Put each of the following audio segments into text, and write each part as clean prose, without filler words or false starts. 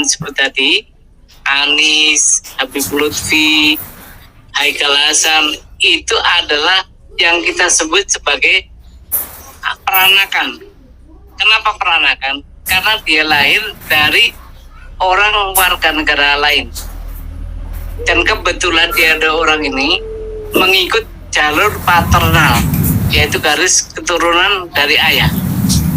seperti tadi, Anies, Habib Lutfi, Haikal Hasan, itu adalah yang kita sebut sebagai peranakan. Kenapa peranakan? Karena dia lahir dari orang warga negara lain. Dan kebetulan dia ada orang ini mengikut jalur paternal, yaitu garis keturunan dari ayah.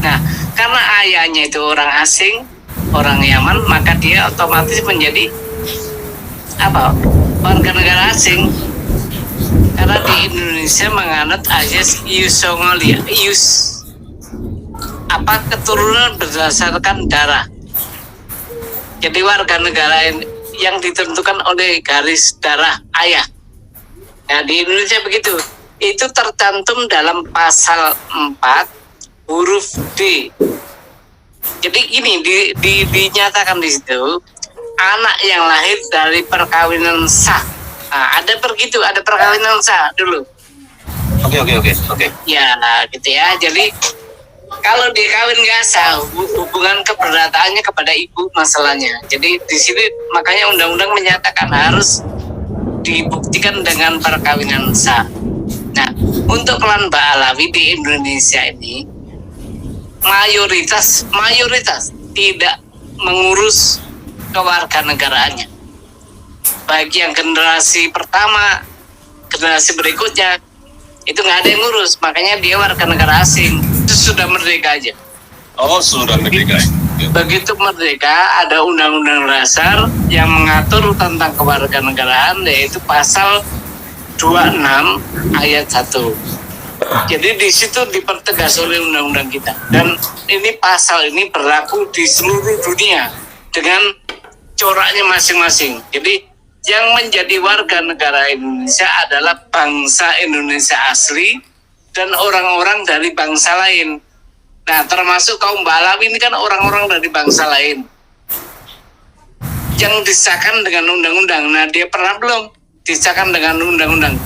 Nah, karena ayahnya itu orang asing, orang Yaman, maka dia otomatis menjadi warga negara asing. Karena di Indonesia menganut azas keturunan berdasarkan darah. Jadi warga negara yang ditentukan oleh garis darah ayah. Nah, di Indonesia begitu. Itu tercantum dalam pasal 4 huruf D. Jadi ini dinyatakan di situ, anak yang lahir dari perkawinan sah. Nah, ada perkawinan sah dulu. Oke. Ya, gitu ya. Jadi kalau dia kawin nggak sah, hubungan keperdataannya kepada ibu masalahnya. Jadi di sini makanya undang-undang menyatakan harus dibuktikan dengan perkawinan sah. Nah, untuk klan Ba'alawi di Indonesia ini mayoritas tidak mengurus kewarganegaraannya. Baik yang generasi pertama, generasi berikutnya itu nggak ada yang ngurus, makanya dia warga negara asing. Itu sudah merdeka aja. Oh, sudah merdeka. Begitu merdeka, ada undang-undang dasar yang mengatur tentang kewarganegaraan, yaitu pasal 26 ayat 1. Jadi di situ dipertegas oleh undang-undang kita. Dan ini pasal ini berlaku di seluruh dunia dengan coraknya masing-masing. Jadi yang menjadi warga negara Indonesia adalah bangsa Indonesia asli dan orang-orang dari bangsa lain. Nah, termasuk kaum Ba'alawi ini kan orang-orang dari bangsa lain yang disahkan dengan undang-undang. Nah, dia pernah belum disahkan dengan undang-undang?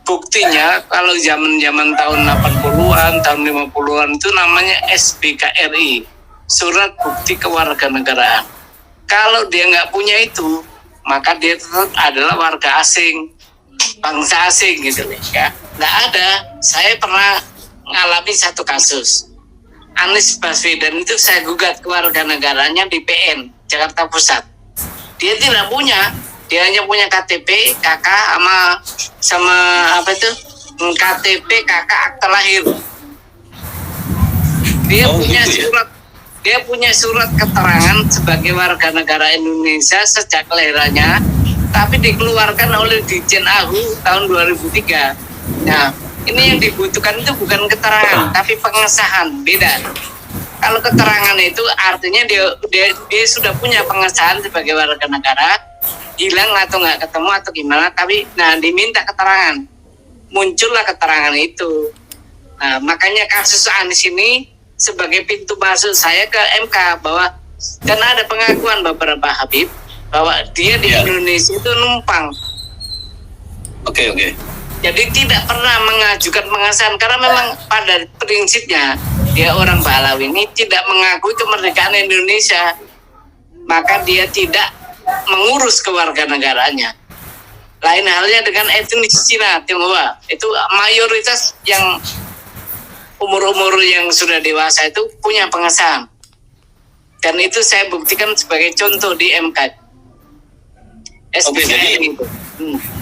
Buktinya kalau zaman-zaman tahun 80-an, tahun 50-an itu namanya SBKRI, Surat Bukti Kewarganegaraan. Kalau dia nggak punya itu, maka dia tetap adalah warga asing, bangsa asing gitu ya. Nggak ada. Saya pernah ngalami satu kasus. Anies Baswedan itu saya gugat kewarganegaranya di PN Jakarta Pusat. Dia tidak punya, dia hanya punya KTP, KK sama KTP, KK, akta lahir. Dia punya surat keterangan sebagai warga negara Indonesia sejak kelahirannya, tapi dikeluarkan oleh Ditjen AHU tahun 2003. Nah, ini yang dibutuhkan itu bukan keterangan, tapi pengesahan, beda. Kalau keterangan itu artinya dia sudah punya pengesahan sebagai warga negara, hilang atau nggak ketemu atau gimana, tapi diminta keterangan, muncullah keterangan itu. Nah, makanya kasus Anies ini sebagai pintu masuk saya ke MK, bahwa karena ada pengakuan beberapa Habib bahwa dia di Indonesia itu numpang. Oke. Jadi tidak pernah mengajukan pengesahan karena memang pada prinsipnya dia orang Ba'alawi ini tidak mengakui kemerdekaan Indonesia, maka dia tidak mengurus kewarganegaraannya. Lain halnya dengan etnis Cina, Tionghoa, itu mayoritas yang umur-umur yang sudah dewasa itu punya pengesahan, dan itu saya buktikan sebagai contoh di MK.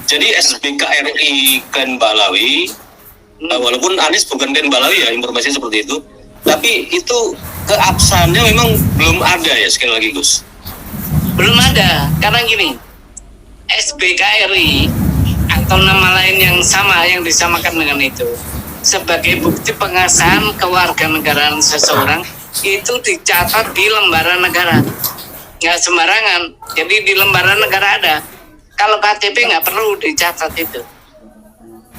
Jadi SBKRI Klan Ba'alawi, walaupun Anies bukan Klan Ba'alawi ya, informasinya seperti itu, tapi itu keabsahannya memang belum ada ya, sekali lagi Gus. Belum ada, karena gini, SBKRI atau nama lain yang sama, yang disamakan dengan itu, sebagai bukti pengesahan kewarganegaraan seseorang itu dicatat di lembaran negara, nggak sembarangan. Jadi di lembaran negara ada. Kalau KTP nggak perlu dicatat itu,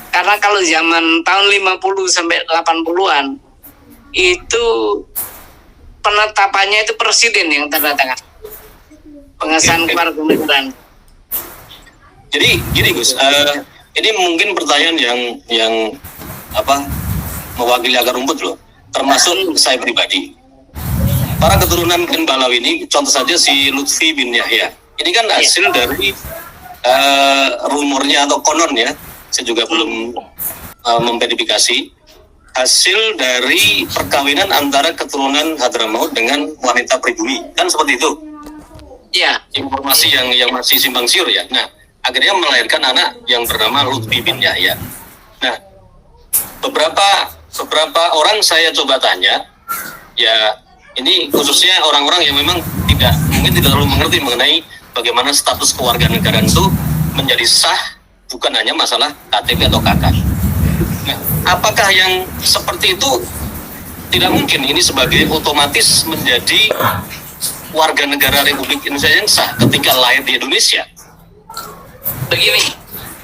karena kalau zaman tahun 50 sampai 80-an itu penetapannya itu presiden yang tanda tangan pengesahan kewarganegaraan. Jadi gini Gus, ini mungkin pertanyaan yang mewakili akar rumput loh, termasuk saya pribadi. para keturunan Ken Balawi ini, contoh saja si Lutfi bin Yahya. Ini kan hasil dari rumornya atau konon ya, saya juga belum memverifikasi, hasil dari perkawinan antara keturunan Hadramaut dengan wanita pribumi, kan seperti itu. Iya. Informasi yang masih simpang siur ya. Nah, akhirnya melahirkan anak yang bernama Lutfi bin Yahya. Nah, beberapa orang saya coba tanya, ya ini khususnya orang-orang yang memang mungkin tidak terlalu mengerti mengenai bagaimana status kewarganegaraan itu menjadi sah, bukan hanya masalah KTP atau KK. Nah, apakah yang seperti itu tidak mungkin ini sebagai otomatis menjadi warga negara Republik Indonesia yang sah ketika lahir di Indonesia? Begini,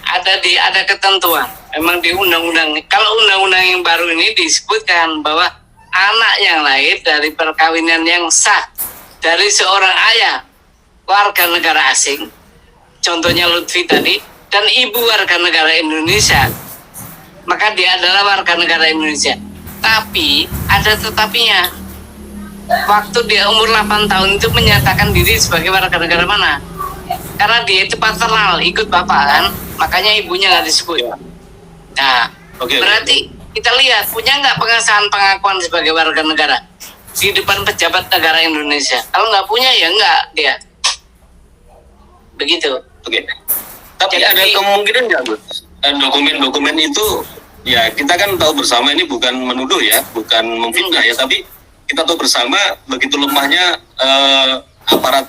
ada ketentuan. Memang di undang-undang, kalau undang-undang yang baru ini disebutkan bahwa anak yang lahir dari perkawinan yang sah dari seorang ayah warga negara asing, contohnya Lutfi tadi, dan ibu warga negara Indonesia, maka dia adalah warga negara Indonesia. Tapi ada tetapinya. Waktu dia umur 8 tahun itu menyatakan diri sebagai warga negara mana? Karena dia itu paternal, ikut bapak kan, makanya ibunya nggak disebut. Nah, berarti kita lihat punya nggak pengesahan pengakuan sebagai warga negara di depan pejabat negara Indonesia. Kalau nggak punya ya nggak dia. Begitu. Tapi jadi, ada kemungkinan nggak, dokumen-dokumen itu ya kita kan tahu bersama, ini bukan menuduh ya, bukan memfitnah ya, tapi kita tahu bersama begitu lemahnya aparat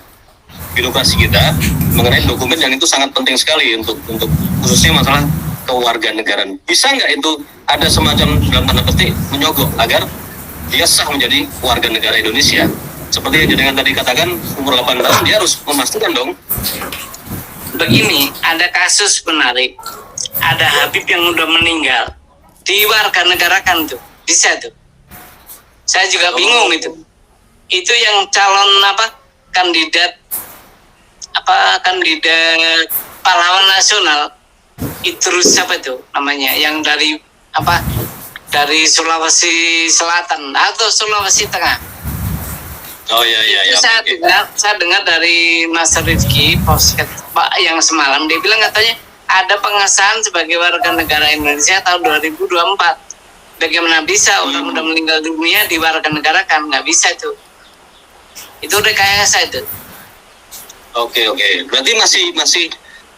birokrasi kita mengenai dokumen yang itu sangat penting sekali untuk khususnya masalah kewarganegaraan. Bisa nggak itu ada semacam dalam tanda petik menyogok agar dia sah menjadi warga negara Indonesia? Seperti yang jenengan tadi katakan, umur 8 tahun dia harus memastikan dong. Begini, ada kasus menarik. Ada Habib yang udah meninggal, diwarganegarakan tuh, bisa tuh. Saya juga bingung itu. Itu yang calon kandidat pahlawan nasional, Idrus siapa itu namanya, yang dari Sulawesi Selatan atau Sulawesi Tengah. Oh iya. Saya dengar dari Mas Rifki Posket yang semalam, dia bilang katanya ada pengesahan sebagai warga negara Indonesia tahun 2024. Bagaimana bisa orang udah meninggal dunia diwarganegarakan? Nggak bisa itu. Itu rekayasa itu. Oke. Berarti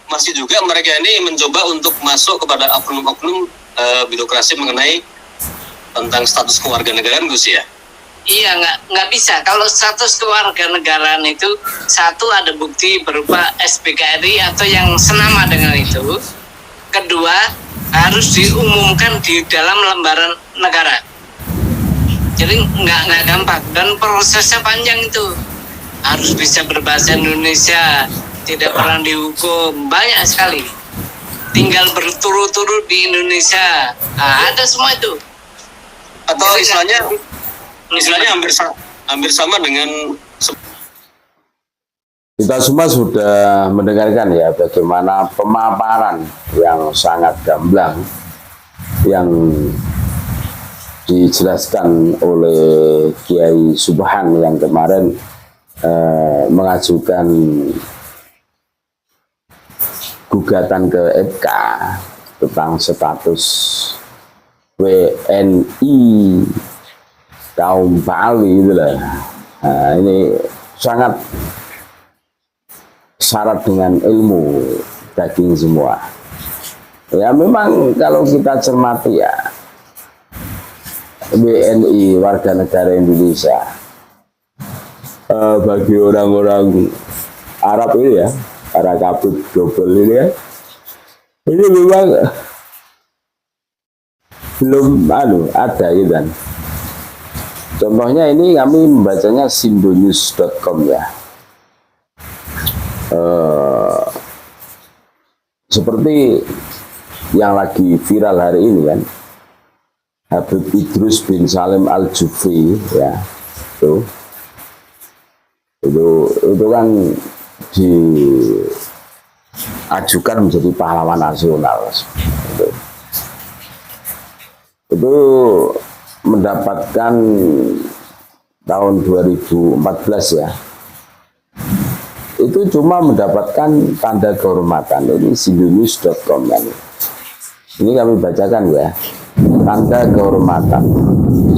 masih juga mereka ini mencoba untuk masuk kepada oknum-oknum birokrasi mengenai tentang status kewarganegaraan, Gus ya? Iya, nggak bisa. Kalau status kewarganegaraan itu, satu ada bukti berupa SPKRI atau yang senama dengan itu. Kedua, harus diumumkan di dalam lembaran negara. Jadi nggak gampang dan prosesnya panjang itu. Harus bisa berbahasa Indonesia, tidak pernah dihukum, banyak sekali. Tinggal berturut-turut di Indonesia, ada semua itu. Atau istilahnya hampir sama dengan kita semua sudah mendengarkan ya bagaimana pemaparan yang sangat gamblang yang dijelaskan oleh Kiai Subhan yang kemarin mengajukan gugatan ke MK tentang status WNI kaum Bali itulah. Nah, ini sangat syarat dengan ilmu daging semua. Ya memang kalau kita cermati ya, WNI warga negara Indonesia bagi orang-orang Arab ini ya, para kabut global ini ya, ini memang belum ada gitu kan. Contohnya ini kami membacanya sindonews.com ya. Seperti yang lagi viral hari ini kan, Habib Idrus bin Salim Al-Jufri ya, itu kan diajukan menjadi pahlawan nasional. Itu mendapatkan tahun 2014 ya, itu cuma mendapatkan tanda kehormatan. Ini sindonews.com kan. Ini kami bacakan ya. Tanda kehormatan.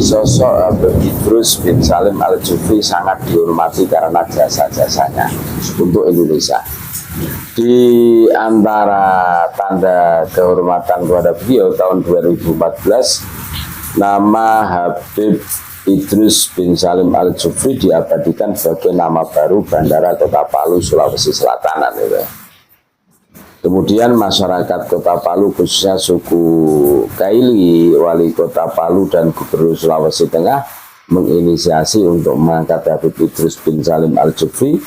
Sosok Habib Idrus bin Salim Al-Jufri sangat dihormati karena jasa-jasanya untuk Indonesia. Di antara tanda kehormatan kepada beliau tahun 2014, nama Habib Idrus bin Salim Al-Jufri diabadikan sebagai nama baru Bandara Kota Palu, Sulawesi Selatan. Gitu. Kemudian masyarakat Kota Palu, khususnya suku Kaili, wali Kota Palu dan Gubernur Sulawesi Tengah menginisiasi untuk mengangkat Habib Idrus bin Salim Al-Jufri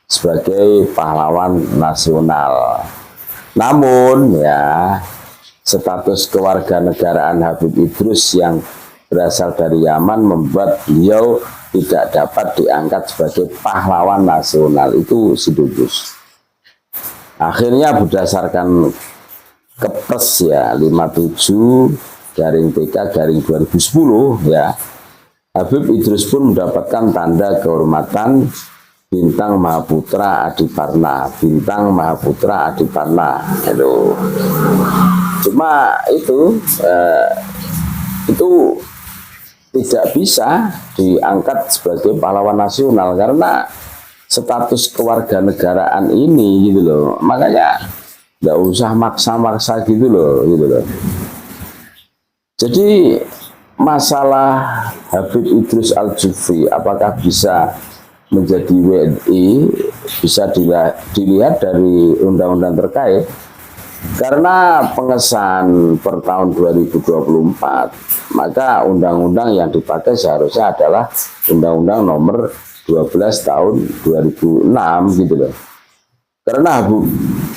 sebagai pahlawan nasional. Namun ya, status kewarganegaraan Habib Idrus yang berasal dari Yaman membuat beliau tidak dapat diangkat sebagai pahlawan nasional. Itu Sindonews. Akhirnya berdasarkan Kepres ya 57/PK/2010 ya, Habib Idrus pun mendapatkan tanda kehormatan Bintang Mahaputra Adiparna. Bintang Mahaputra Adiparna itu. Cuma itu tidak bisa diangkat sebagai pahlawan nasional karena status kewarganegaraan ini gitu loh. Makanya nggak usah maksa-maksa gitu loh. Jadi masalah Habib Idrus Al-Jufri apakah bisa menjadi WNI bisa dilihat dari undang-undang terkait. Karena pengesahan per tahun 2024, maka undang-undang yang dipakai seharusnya adalah Undang-Undang nomor 12 tahun 2006 gitu loh. Karena Habib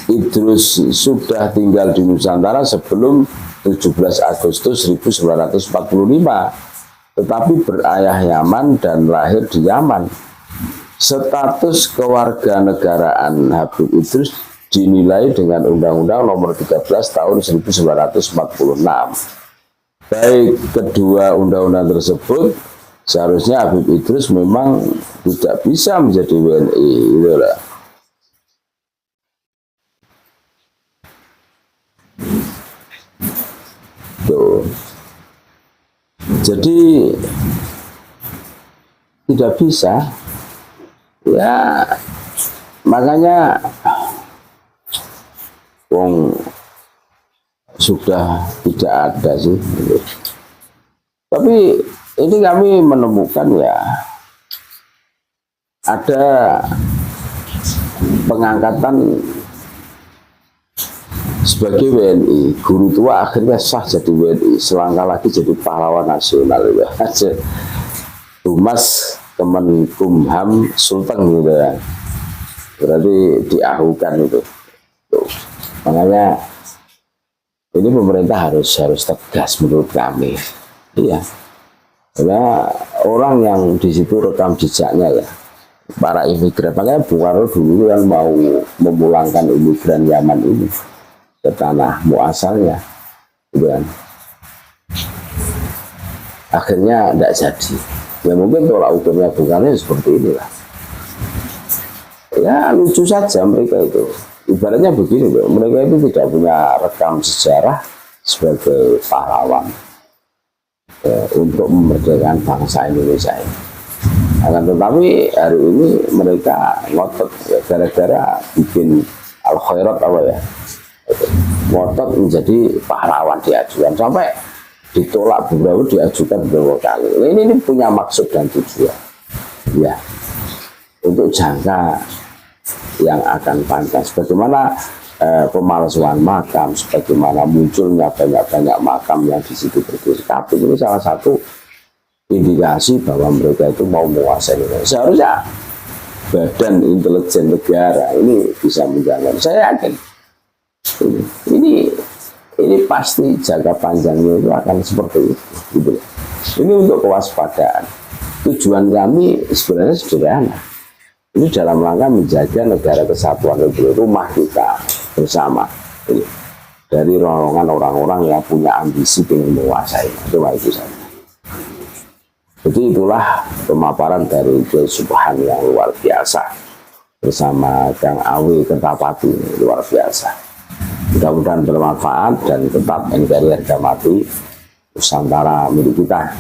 Idrus sudah tinggal di Nusantara sebelum 17 Agustus 1945, tetapi berayah Yaman dan lahir di Yaman. Status kewarganegaraan Habib Idrus dinilai dengan Undang-Undang nomor 13 tahun 1946. Baik kedua undang-undang tersebut, seharusnya Habib Idrus memang tidak bisa menjadi WNI. Itulah. Tuh. Jadi tidak bisa. Ya, makanya sudah tidak ada sih. Tapi ini kami menemukan ya ada pengangkatan sebagai WNI. Guru tua akhirnya sah jadi WNI, selangkah lagi jadi pahlawan nasional ya. Humas Kemenkumham Sulteng gitu ya. Berarti diahukan itu. Tuh. Makanya ini pemerintah harus tegas menurut kami. Iya. Karena orang yang di situ rekam jejaknya ya, para imigran. Makanya Bung Karno dulu yang mau memulangkan imigran Yaman ini ke tanah muasalnya, gitu kan. Akhirnya tidak jadi. Ya mungkin tolak ukurnya Bung Karno seperti inilah. Ya lucu saja mereka itu. Ibaratnya begini loh, mereka itu tidak punya rekam sejarah sebagai pahlawan untuk memerdekakan bangsa Indonesia ini. Akan tetapi hari ini mereka ngotot ya, gara-gara bikin al-khairat apa ya, ngotot menjadi pahlawan, diajukan sampai ditolak beberapa, diajukan beberapa kali. Ini punya maksud dan tujuan ya, untuk jangka yang akan panjang. Sebagaimana pemalsuan makam, sebagaimana munculnya banyak-banyak makam yang di situ berdiri. Ini salah satu indikasi bahwa mereka itu mau menguasai Indonesia. Seharusnya Badan Intelijen Negara ini bisa menjalankan. Saya yakin ini pasti jangka panjangnya itu akan seperti itu. Gitu. Ini untuk kewaspadaan. Tujuan kami sebenarnya sederhana. Ini dalam rangka menjaga negara kesatuan Republik, rumah kita bersama. Ini dari rombongan orang-orang yang punya ambisi ingin menguasai. Cuma itu saja. Jadi itulah pemaparan dari Kiai Subhan yang luar biasa bersama Kang Awi Kertapati, luar biasa. Mudah-mudahan bermanfaat dan tetap NKRI harga mati Nusantara milik kita.